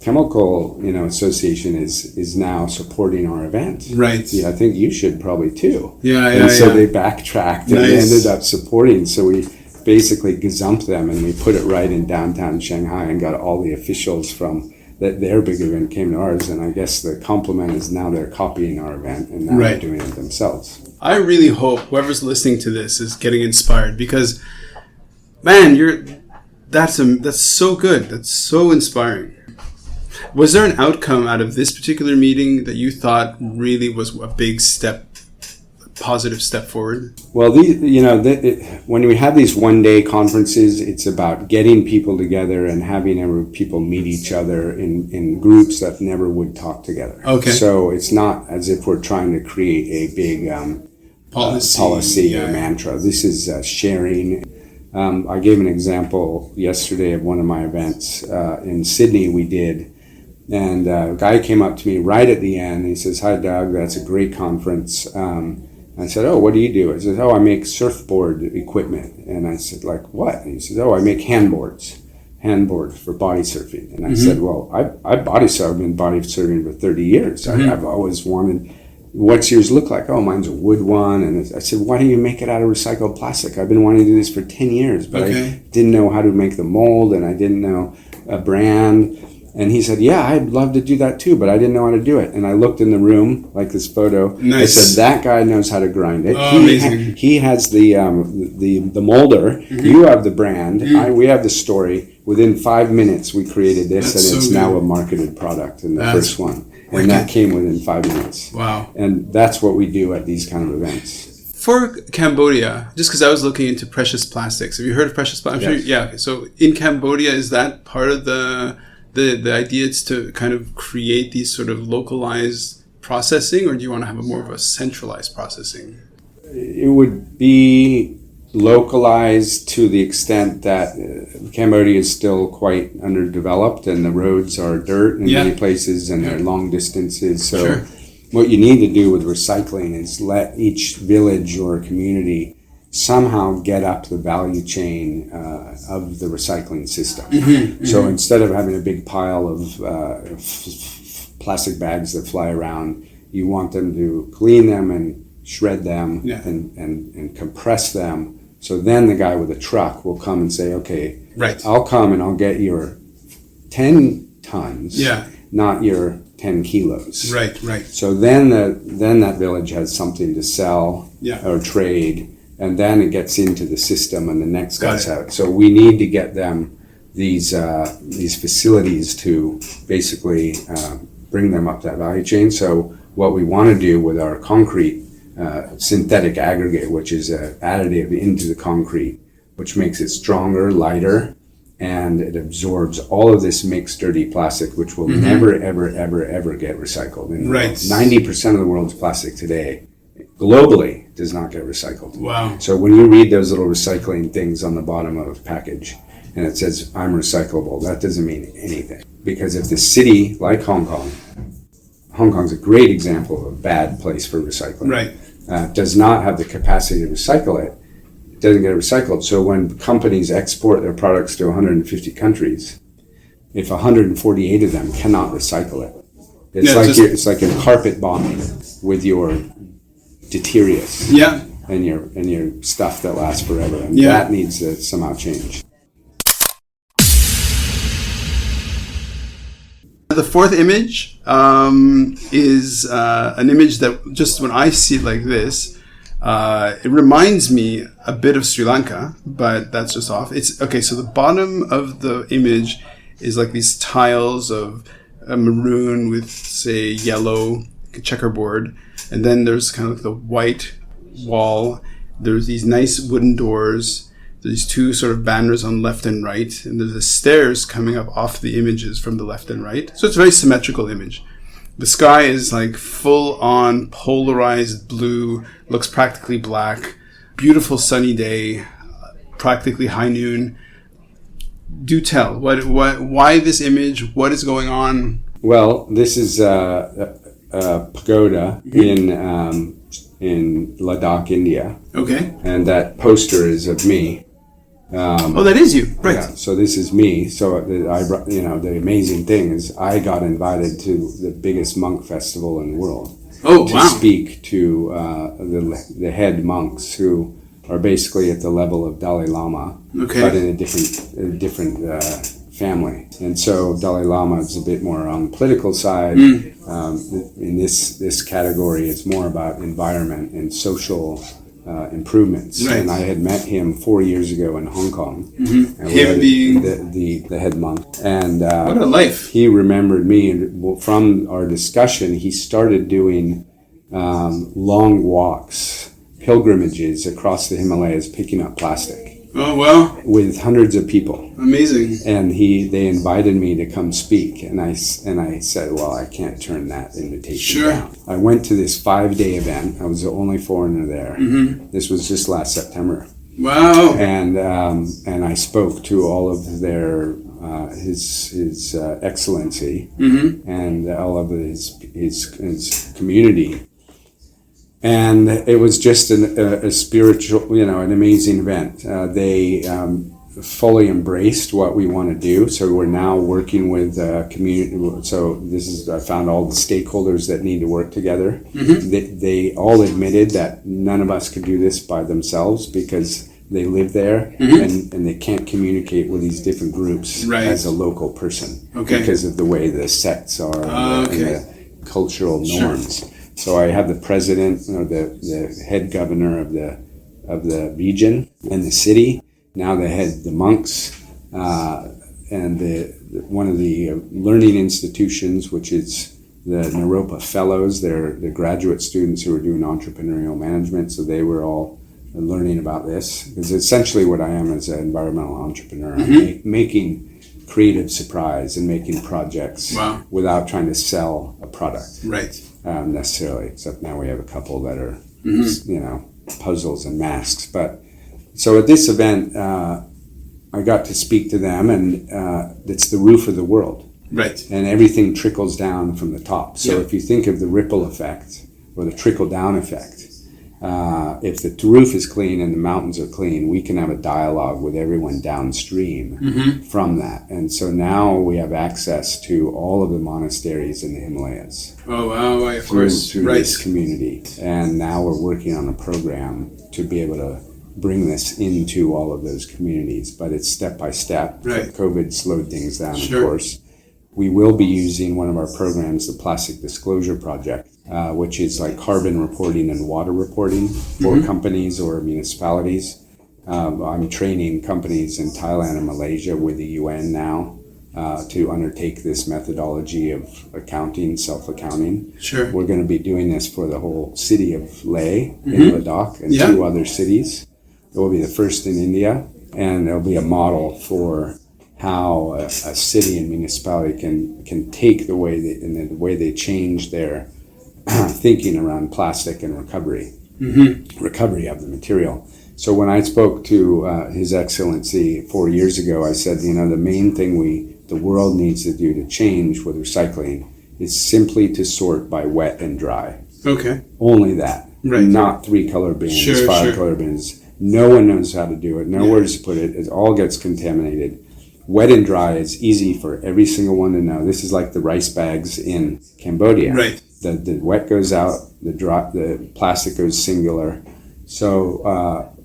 Speaker 3: Chemical, Association is now supporting our event.
Speaker 1: Right.
Speaker 3: Yeah, I think you should probably too.
Speaker 1: Yeah.
Speaker 3: So they backtracked and they ended up supporting. So we basically gazumped them and we put it right in downtown Shanghai and got all the officials from their big event came to ours. And I guess the compliment is now they're copying our event and now they're doing it themselves.
Speaker 1: I really hope whoever's listening to this is getting inspired because, man, that's so good. That's so inspiring. Was there an outcome out of this particular meeting that you thought really was a big positive step forward?
Speaker 3: Well, when we have these one-day conferences, it's about getting people together and having people meet each other in groups that never would talk together.
Speaker 1: Okay.
Speaker 3: So it's not as if we're trying to create a big policy or mantra. This is sharing. I gave an example yesterday of one of my events in Sydney we did. And a guy came up to me right at the end. And he says, "Hi, Doug, that's a great conference." I said, "Oh, what do you do?" He says, "Oh, I make surfboard equipment." And I said, "Like what?" And he says, "Oh, I make handboards for body surfing." And I said, "Well, I body surf. I've been body surfing for 30 years. I've always wanted, what's yours look like?" "Oh, mine's a wood one." And I said, "Why don't you make it out of recycled plastic? I've been wanting to do this for 10 years, but I didn't know how to make the mold and I didn't know a brand." And he said, "Yeah, I'd love to do that too, but I didn't know how to do it." And I looked in the room, like this photo.
Speaker 1: Nice.
Speaker 3: I said, "That guy knows how to grind it.
Speaker 1: Oh, amazing.
Speaker 3: He has the molder. You have the brand. We have the story. Within 5 minutes, we created this, and it's now a marketed product in the first one. And that came within 5 minutes.
Speaker 1: Wow.
Speaker 3: And that's what we do at these kind of events.
Speaker 1: For Cambodia, just because I was looking into precious plastics. Have you heard of precious plastics?
Speaker 3: Yes.
Speaker 1: Yeah. Okay. So in Cambodia, is that part of the idea is to kind of create these sort of localized processing, or do you want to have more of a centralized processing?
Speaker 3: It would be localized to the extent that Cambodia is still quite underdeveloped and the roads are dirt in many places and they're long distances. So what you need to do with recycling is let each village or community somehow get up the value chain of the recycling system. So instead of having a big pile of plastic bags that fly around, you want them to clean them and shred them and compress them. So then the guy with a truck will come and say, "Okay, I'll come and I'll get your 10 tons, not your 10 kilos."
Speaker 1: Right.
Speaker 3: So then that village has something to sell or trade. And then it gets into the system, and the next guy's out. So we need to get them these facilities to basically bring them up that value chain. So what we want to do with our concrete synthetic aggregate, which is an additive into the concrete, which makes it stronger, lighter, and it absorbs all of this mixed dirty plastic, which will never, ever, ever, ever get recycled. And 90% of the world's plastic today, globally, does not get recycled.
Speaker 1: Wow.
Speaker 3: So when you read those little recycling things on the bottom of a package and it says, "I'm recyclable," that doesn't mean anything. Because if the city, like Hong Kong's a great example of a bad place for recycling, does not have the capacity to recycle it, it doesn't get recycled. So when companies export their products to 150 countries, if 148 of them cannot recycle it, it's like a carpet bombing with your deteriorates and your stuff that lasts forever, and that needs to somehow change.
Speaker 1: The fourth image is an image that just when I see it like this, it reminds me a bit of Sri Lanka, but that's just off. It's okay. So the bottom of the image is like these tiles of a maroon with, say, yellow checkerboard. And then there's kind of the white wall. There's these nice wooden doors. There's two sort of banners on left and right. And there's the stairs coming up off the images from the left and right. So it's a very symmetrical image. The sky is like full on polarized blue, looks practically black. Beautiful sunny day, practically high noon. do tell. Why this image? What is going on?
Speaker 3: Well, this is a pagoda in Ladakh, India.
Speaker 1: Okay.
Speaker 3: And that poster is of me.
Speaker 1: That is you, right?
Speaker 3: Yeah, so this is me. So the amazing thing is I got invited to the biggest monk festival in the world.
Speaker 1: Oh,
Speaker 3: to
Speaker 1: wow.
Speaker 3: speak to the head monks who are basically at the level of Dalai Lama,
Speaker 1: Okay.
Speaker 3: but in a different family. And so Dalai Lama is a bit more on the political side. In this category, it's more about environment and social improvements.
Speaker 1: Right.
Speaker 3: And I had met him 4 years ago in Hong Kong. And
Speaker 1: Him being
Speaker 3: the head monk. And
Speaker 1: what a life.
Speaker 3: he remembered me, and from our discussion, he started doing long walks, pilgrimages across the Himalayas, picking up plastic.
Speaker 1: Oh, well.
Speaker 3: With hundreds of people.
Speaker 1: Amazing.
Speaker 3: And they invited me to come speak, and I said, well, I can't turn that invitation down. I went to this 5-day event. I was the only foreigner there. This was just last September.
Speaker 1: Wow.
Speaker 3: And I spoke to all of their his excellency and all of his community. And it was just a spiritual, an amazing event. They fully embraced what we want to do. So we're now working with community. So I found all the stakeholders that need to work together. They all admitted that none of us could do this by themselves because they live there and they can't communicate with these different groups as a local person because of the way the sects are and the cultural norms. So I have the president or the head governor of the region and the city. Now the monks and one of the learning institutions, which is the Naropa Fellows. They're the graduate students who are doing entrepreneurial management. So they were all learning about this. Because essentially what I am is an environmental entrepreneur. I'm making creative surprise and making projects without trying to sell a product.
Speaker 1: Right.
Speaker 3: Necessarily, except now we have a couple that are, puzzles and masks. But so at this event, I got to speak to them, and it's the roof of the world.
Speaker 1: Right.
Speaker 3: And everything trickles down from the top. So if you think of the ripple effect or the trickle down effect, if the roof is clean and the mountains are clean, we can have a dialogue with everyone downstream from that. And so now we have access to all of the monasteries in the Himalayas.
Speaker 1: Oh, wow, of course.
Speaker 3: Through this community. And now we're working on a program to be able to bring this into all of those communities. But it's step by step.
Speaker 1: Right.
Speaker 3: COVID slowed things down, of course. We will be using one of our programs, the Plastic Disclosure Project, which is like carbon reporting and water reporting for companies or municipalities. I'm training companies in Thailand and Malaysia with the UN now to undertake this methodology of accounting, self-accounting.
Speaker 1: Sure.
Speaker 3: We're going to be doing this for the whole city of Leh in Ladakh and 2 other cities. It will be the first in India, and there'll be a model for how a city and municipality can take the way they change their thinking around plastic and recovery of the material. So when I spoke to His Excellency 4 years ago, I said, the main thing the world needs to do to change with recycling is simply to sort by wet and dry.
Speaker 1: Okay.
Speaker 3: Only that.
Speaker 1: Right.
Speaker 3: Not 3-color bins, 5-color bins. No one knows how to do it. Nowhere to put it. It all gets contaminated. Wet and dry is easy for every single one to know. This is like the rice bags in Cambodia.
Speaker 1: Right.
Speaker 3: The wet goes out, the plastic goes singular. So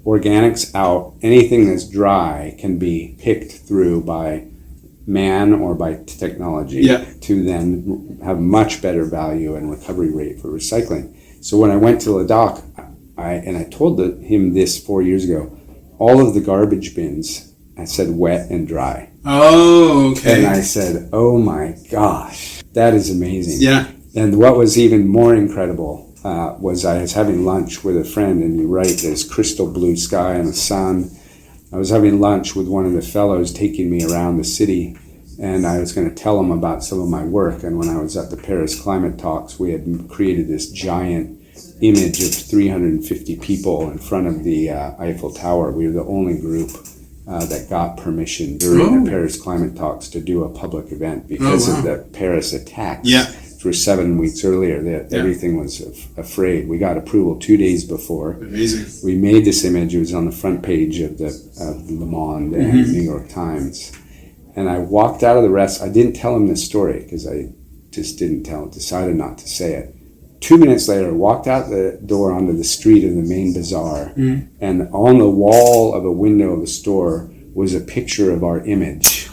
Speaker 3: organics out. Anything that's dry can be picked through by man or by technology to then have much better value and recovery rate for recycling. So when I went to Ladakh, I told him this 4 years ago, all of the garbage bins, I said wet and dry.
Speaker 1: Oh, okay.
Speaker 3: And I said, oh my gosh, that is amazing.
Speaker 1: Yeah.
Speaker 3: And what was even more incredible was I was having lunch with a friend, and you're right, there's crystal blue sky and the sun. I was having lunch with one of the fellows taking me around the city, and I was going to tell him about some of my work. And when I was at the Paris Climate Talks, we had created this giant image of 350 people in front of the Eiffel Tower. We were the only group that got permission during the Paris climate talks to do a public event because of the Paris attacks.
Speaker 1: Yeah.
Speaker 3: Which were 7 weeks earlier. Everything was afraid. We got approval 2 days before.
Speaker 1: Amazing.
Speaker 3: We made this image. It was on the front page of the Le Monde and New York Times. And I walked out of the rest. I didn't tell him this story because I just decided not to say it. 2 minutes later, I walked out the door onto the street of the main bazaar, and on the wall of a window of the store was a picture of our image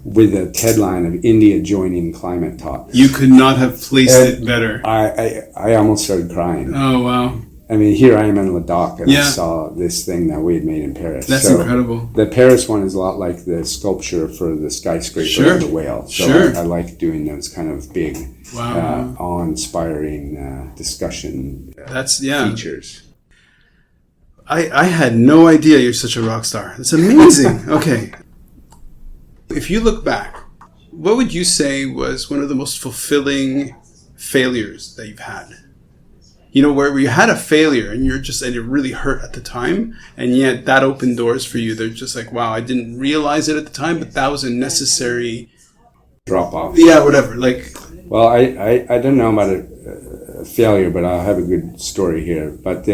Speaker 3: with a headline of India joining climate talks.
Speaker 1: You could not have placed it better.
Speaker 3: I almost started crying.
Speaker 1: Oh, wow.
Speaker 3: I mean, here I am in Ladakh, and
Speaker 1: Yeah.
Speaker 3: I saw this thing that we had made in Paris.
Speaker 1: That's incredible.
Speaker 3: The Paris one is a lot like the sculpture for the skyscraper of the whale. So I like doing those kind of big, awe-inspiring discussion features.
Speaker 1: I had no idea you're such a rock star. That's amazing. Okay. If you look back, what would you say was one of the most fulfilling failures that you've had? You know, where you had a failure and it really hurt at the time, and yet that opened doors for you. They're just like, wow, I didn't realize it at the time, but that was a necessary
Speaker 3: drop off.
Speaker 1: Yeah, whatever.
Speaker 3: Well, I don't know about a failure, but I'll have a good story here. But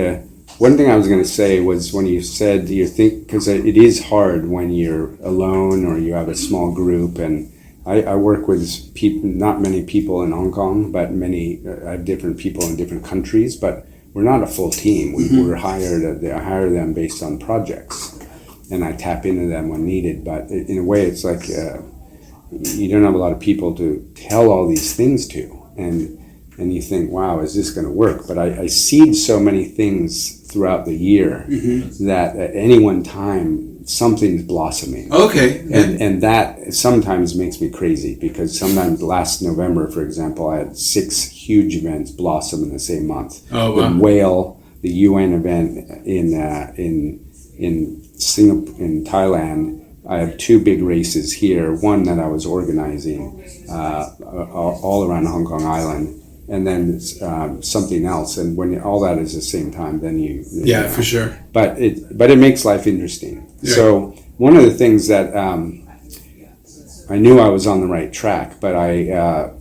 Speaker 3: one thing I was going to say was when you said because it is hard when you're alone or you have a small group, and I work with people, not many people in Hong Kong, but I have different people in different countries, but we're not a full team. We're hired, I hire them based on projects, and I tap into them when needed. But in a way, it's like you don't have a lot of people to tell all these things to, and you think, wow, is this going to work? But I seed so many things throughout the year that at any one time, something's blossoming.
Speaker 1: Okay.
Speaker 3: And that sometimes makes me crazy because sometimes last November, for example, I had 6 huge events blossom in the same month.
Speaker 1: Oh, wow.
Speaker 3: The Whale, the UN event in Singapore, in Thailand. I have 2 big races here. One that I was organizing all around Hong Kong Island. And then something else, and when all that is at the same time, then you
Speaker 1: for sure.
Speaker 3: But it makes life interesting.
Speaker 1: Yeah.
Speaker 3: So one of the things that I knew I was on the right track, but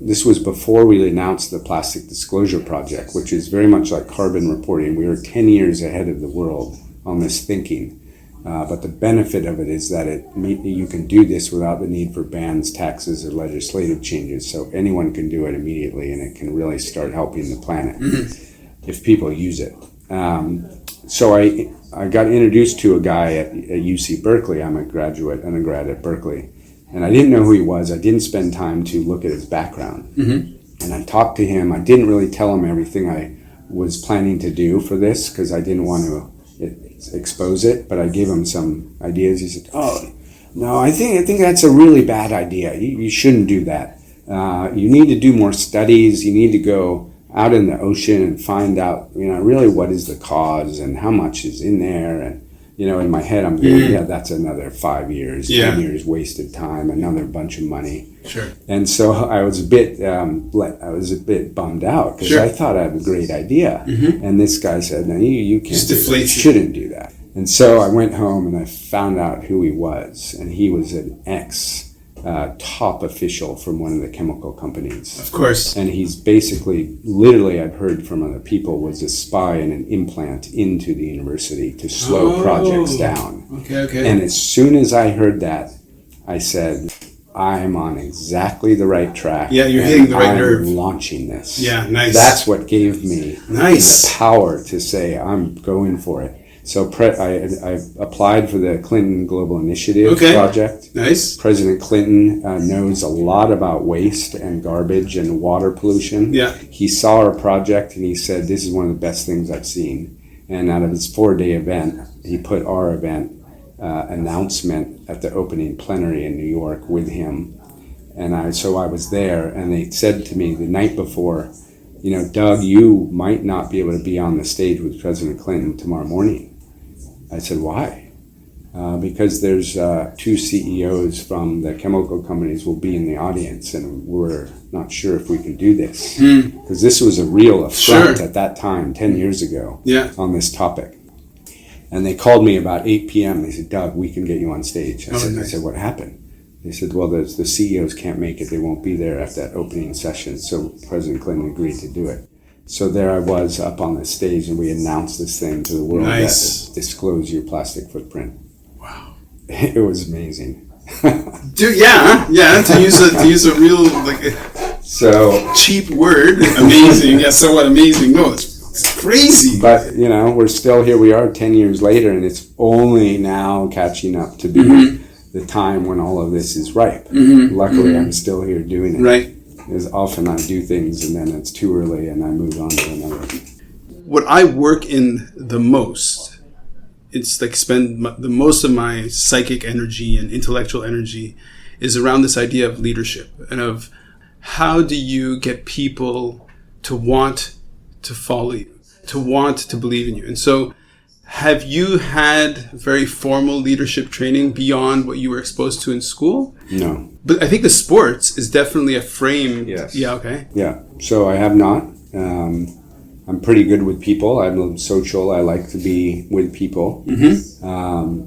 Speaker 3: this was before we announced the Plastic Disclosure Project, which is very much like carbon reporting. We were 10 years ahead of the world on this thinking. But the benefit of it is that you can do this without the need for bans, taxes, or legislative changes. So anyone can do it immediately, and it can really start helping the planet if people use it. So I got introduced to a guy at UC Berkeley. I'm undergrad at Berkeley. And I didn't know who he was. I didn't spend time to look at his background. And I talked to him. I didn't really tell him everything I was planning to do for this because I didn't want to expose it, but I gave him some ideas. He said, "Oh, no, I think that's a really bad idea. You shouldn't do that. You need to do more studies. You need to go out in the ocean and find out, really what is the cause and how much is in there." And in my head, I'm thinking, that's another 5 years, 10 years wasted time, another bunch of money.
Speaker 1: Sure.
Speaker 3: And so I was a bit bummed out because I thought I had a great idea. And this guy said, "No, you can't. You shouldn't do that." And so I went home and I found out who he was, and he was an top official from one of the chemical companies.
Speaker 1: Of course.
Speaker 3: And he's basically, literally, I've heard from other people, was a spy and an implant into the university to slow projects down.
Speaker 1: Okay.
Speaker 3: And as soon as I heard that, I said, I'm on exactly the right track.
Speaker 1: Yeah, you're hitting the right nerve.
Speaker 3: I'm launching this.
Speaker 1: Yeah, nice.
Speaker 3: That's what gave me the power to say, I'm going for it. So I applied for the Clinton Global Initiative project.
Speaker 1: Nice.
Speaker 3: President Clinton knows a lot about waste and garbage and water pollution.
Speaker 1: Yeah.
Speaker 3: He saw our project and he said, this is one of the best things I've seen. And out of his 4-day event, he put our event announcement at the opening plenary in New York with him. And so I was there, and they said to me the night before, Doug, you might not be able to be on the stage with President Clinton tomorrow morning. I said, why? Because there's 2 CEOs from the chemical companies will be in the audience, and we're not sure if we can do this. Because this was a real affront at that time, 10 years ago, on this topic. And they called me about 8 p.m. They said, Doug, we can get you on stage. I
Speaker 1: Nice.
Speaker 3: said, what happened? They said, well, the CEOs can't make it. They won't be there at that opening session. So President Clinton agreed to do it. So there I was up on the stage, and we announced this thing to the world.
Speaker 1: Nice.
Speaker 3: That disclose your plastic footprint.
Speaker 1: Wow.
Speaker 3: It was amazing.
Speaker 1: Dude, yeah. To use a real
Speaker 3: So
Speaker 1: cheap word, amazing. Yeah. So what? Amazing? No, it's crazy.
Speaker 3: But we're still here. We are 10 years later, and it's only now catching up to be the time when all of this is ripe. Luckily, I'm still here doing it.
Speaker 1: Right.
Speaker 3: Because often I do things and then it's too early and I move on to another.
Speaker 1: What I work in the most, it's like spend the most of my psychic energy and intellectual energy is around this idea of leadership and of how do you get people to want to follow you, to want to believe in you. And so have you had very formal leadership training beyond what you were exposed to in school?
Speaker 3: No.
Speaker 1: But I think the sports is definitely a frame.
Speaker 3: Yes.
Speaker 1: Yeah, okay.
Speaker 3: Yeah. So I have not. I'm pretty good with people. I'm social. I like to be with people.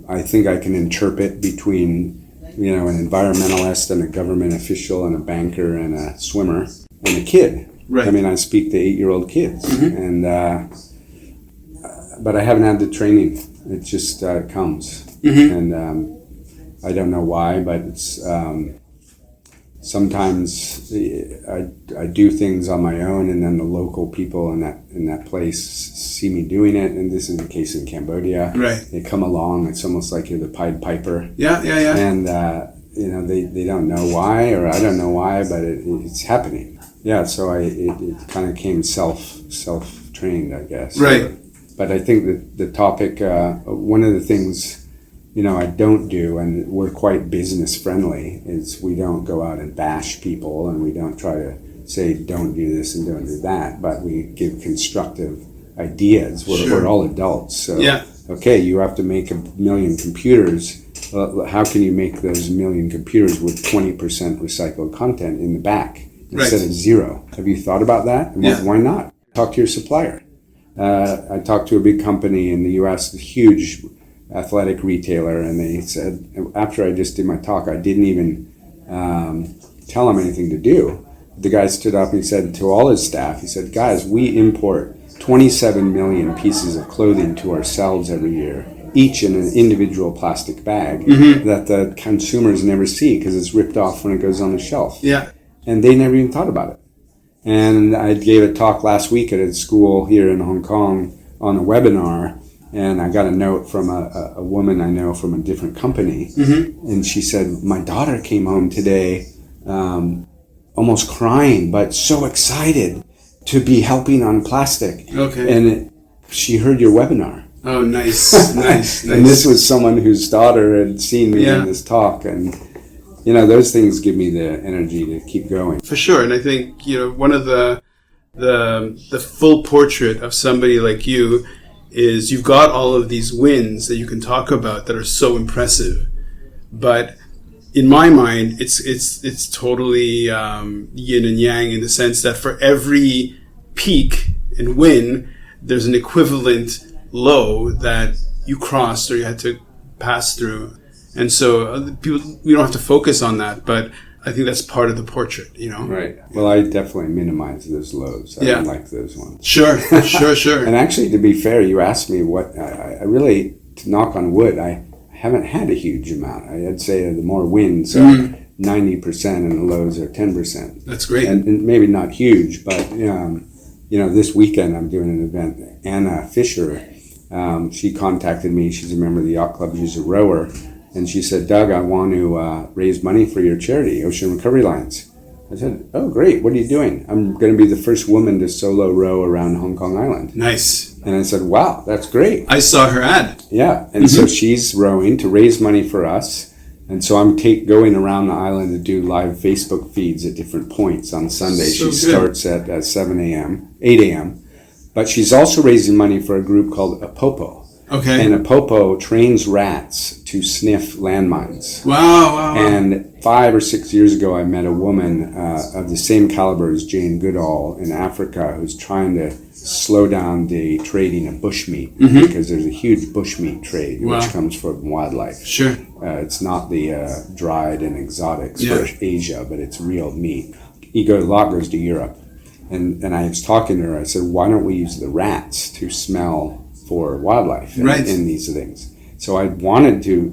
Speaker 3: I think I can interpret between, an environmentalist and a government official and a banker and a swimmer and a kid.
Speaker 1: Right.
Speaker 3: I mean, I speak to 8-year-old kids. And but I haven't had the training. It just comes. And I don't know why, but it's sometimes I do things on my own, and then the local people in that place see me doing it. And this is the case in Cambodia.
Speaker 1: Right.
Speaker 3: They come along. It's almost like you're the Pied Piper.
Speaker 1: Yeah.
Speaker 3: And they don't know why, or I don't know why, but it's happening. Yeah. So it kind of came self-trained, I guess.
Speaker 1: Right.
Speaker 3: But I think that the topic, one of the things, I don't do, and we're quite business friendly, is we don't go out and bash people, and we don't try to say, don't do this and don't do that, but we give constructive ideas. We're all adults. So, okay, you have to make 1 million computers. How can you make those 1 million computers with 20% recycled content in the back instead of 0? Have you thought about that? Why not? Talk to your supplier. I talked to a big company in the U.S., a huge athletic retailer, and they said, after I just did my talk, I didn't even tell them anything to do. The guy stood up and he said to all his staff, he said, guys, we import 27 million pieces of clothing to ourselves every year, each in an individual plastic bag that the consumers never see because it's ripped off when it goes on the shelf.
Speaker 1: Yeah.
Speaker 3: And they never even thought about it. And I gave a talk last week at a school here in Hong Kong on a webinar, and I got a note from a woman I know from a different company, and she said, my daughter came home today almost crying, but so excited to be helping on plastic.
Speaker 1: Okay.
Speaker 3: And she heard your webinar.
Speaker 1: Oh, nice. Nice.
Speaker 3: And this was someone whose daughter had seen me in this talk, and those things give me the energy to keep going.
Speaker 1: For sure. And I think, one of the full portrait of somebody like you is you've got all of these wins that you can talk about that are so impressive. But in my mind, it's totally yin and yang in the sense that for every peak and win, there's an equivalent low that you crossed or you had to pass through. And so people, we don't have to focus on that, but I think that's part of the portrait,
Speaker 3: Right. Well, I definitely minimize those lows. I don't like those ones.
Speaker 1: Sure.
Speaker 3: And actually, to be fair, you asked me what I really, to knock on wood, I haven't had a huge amount. I'd say the more wins are 90% and the lows are 10%.
Speaker 1: That's great.
Speaker 3: And maybe not huge, but this weekend I'm doing an event. Anna Fisher, she contacted me. She's a member of the yacht club. She's a rower. And she said, Doug, I want to raise money for your charity, Ocean Recovery Alliance. I said, oh, great. What are you doing? I'm going to be the first woman to solo row around Hong Kong Island.
Speaker 1: Nice.
Speaker 3: And I said, wow, that's great.
Speaker 1: I saw her ad.
Speaker 3: Yeah. And so she's rowing to raise money for us. And so I'm going around the island to do live Facebook feeds at different points on Sunday.
Speaker 1: So
Speaker 3: she
Speaker 1: good.
Speaker 3: starts at 8 a.m. But she's also raising money for a group called Apopo.
Speaker 1: Okay.
Speaker 3: And Apopo trains rats to sniff landmines.
Speaker 1: Wow.
Speaker 3: And 5 or 6 years ago, I met a woman of the same caliber as Jane Goodall in Africa who's trying to slow down the trading of bushmeat because there's a huge bushmeat trade which comes from wildlife.
Speaker 1: Sure.
Speaker 3: It's not the dried and exotics for Asia, but it's real meat. A lot goes to Europe. And I was talking to her, I said, why don't we use the rats to smell for wildlife in these things? So I wanted to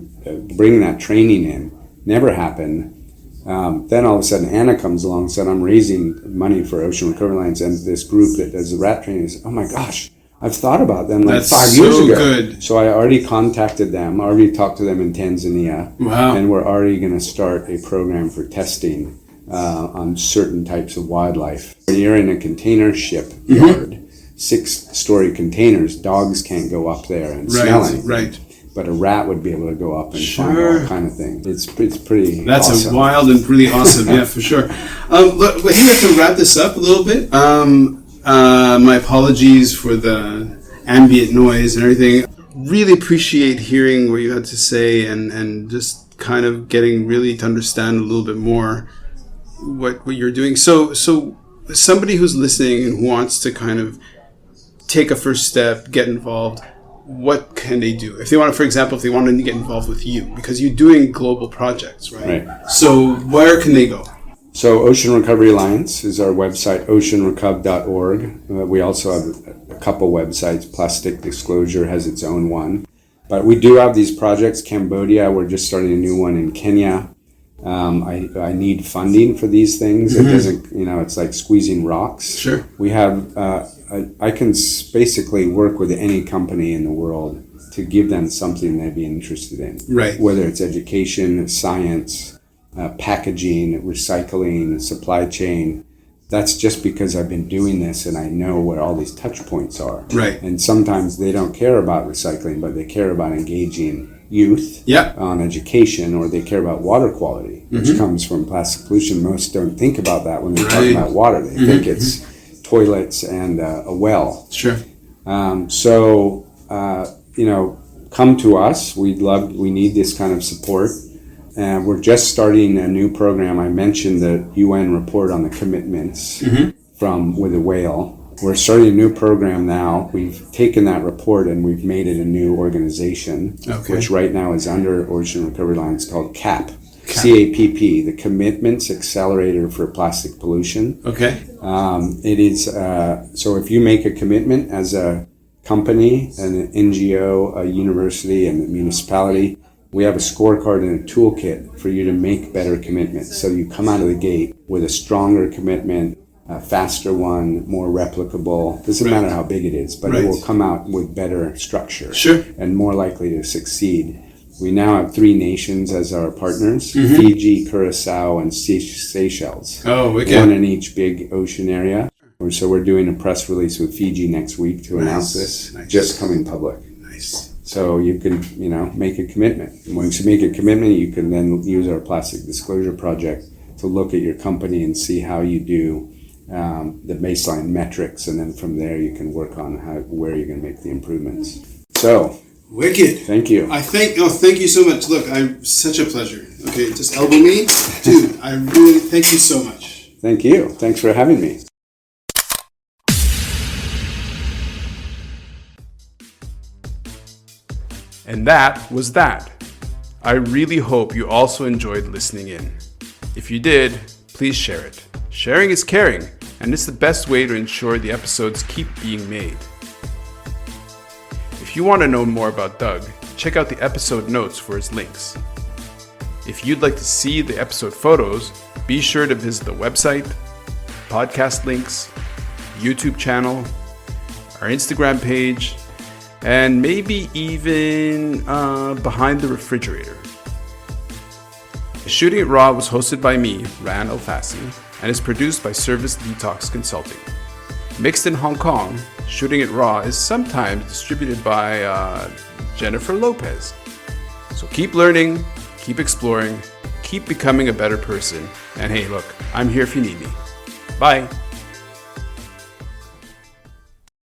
Speaker 3: bring that training in. Never happened. Then all of a sudden Anna comes along and said, I'm raising money for Ocean Recovery Alliance, and this group that does the rat training is, oh my gosh, I've thought about them like
Speaker 1: That's
Speaker 3: 5 years ago.
Speaker 1: Good.
Speaker 3: So I already contacted them, already talked to them in Tanzania.
Speaker 1: Wow.
Speaker 3: And we're already going to start a program for testing on certain types of wildlife. When you're in a container ship yard, 6-story containers, dogs can't go up there and smell anything.
Speaker 1: Right.
Speaker 3: But a rat would be able to go up and find all kind of things. It's pretty
Speaker 1: That's
Speaker 3: awesome.
Speaker 1: a wild and pretty awesome, yeah, for sure. Look, we have to wrap this up a little bit. My apologies for the ambient noise and everything. Really appreciate hearing what you had to say and just kind of getting really to understand a little bit more what you're doing. So somebody who's listening and who wants to kind of take a first step, get involved, what can they do? If they want to, for example, if they want to get involved with you, because you're doing global projects, right? So where can they go?
Speaker 3: So Ocean Recovery Alliance is our website, oceanrecov.org. We also have a couple websites. Plastic Disclosure has its own one. But we do have these projects. Cambodia, we're just starting a new one in Kenya. I need funding for these things. It doesn't, it's like squeezing rocks.
Speaker 1: Sure.
Speaker 3: We have, I can basically work with any company in the world to give them something they'd be interested in.
Speaker 1: Right.
Speaker 3: Whether it's education, science, packaging, recycling, supply chain. That's just because I've been doing this and I know where all these touch points are.
Speaker 1: Right.
Speaker 3: And sometimes they don't care about recycling, but they care about engaging youth on education, or they care about water quality, which comes from plastic pollution. Most don't think about that when they talk about water. They think it's toilets and a well.
Speaker 1: Sure.
Speaker 3: Come to us. We need this kind of support. We're just starting a new program. I mentioned the UN report on the commitments with a whale. We're starting a new program now. We've taken that report and we've made it a new organization, which right now is under Ocean Recovery Alliance, called CAP. CAPP, the Commitments Accelerator for Plastic Pollution.
Speaker 1: Okay.
Speaker 3: It is, so if you make a commitment as a company, an NGO, a university, and a municipality, we have a scorecard and a toolkit for you to make better commitments. So you come out of the gate with a stronger commitment, a faster one, more replicable. Doesn't matter how big it is, but it will come out with better structure and more likely to succeed. We now have 3 nations as our partners, Fiji, Curacao, and Seychelles.
Speaker 1: Oh, wicked.
Speaker 3: One in each big ocean area. So we're doing a press release with Fiji next week to announce this, just coming public.
Speaker 1: Nice.
Speaker 3: So you can, make a commitment. And once you make a commitment, you can then use our Plastic Disclosure Project to look at your company and see how you do the baseline metrics, and then from there you can work on where you're going to make the improvements. So,
Speaker 1: wicked.
Speaker 3: Thank you.
Speaker 1: Thank you so much. Look, such a pleasure. Okay, just elbow me, dude. I really thank you so much.
Speaker 3: Thank you. Thanks for having me.
Speaker 4: And that was that. I really hope you also enjoyed listening in. If you did, please share it. Sharing is caring, and it's the best way to ensure the episodes keep being made. If you want to know more about Doug, check out the episode notes for his links. If you'd like to see the episode photos, be sure to visit the website, podcast links, YouTube channel, our Instagram page, and maybe even behind the refrigerator. Shooting It Raw was hosted by me, Ran Alfasi, and is produced by Service Detox Consulting. Mixed in Hong Kong, Shooting It Raw is sometimes distributed by Jennifer Lopez. So keep learning, keep exploring, keep becoming a better person, and hey, look, I'm here if you need me. Bye.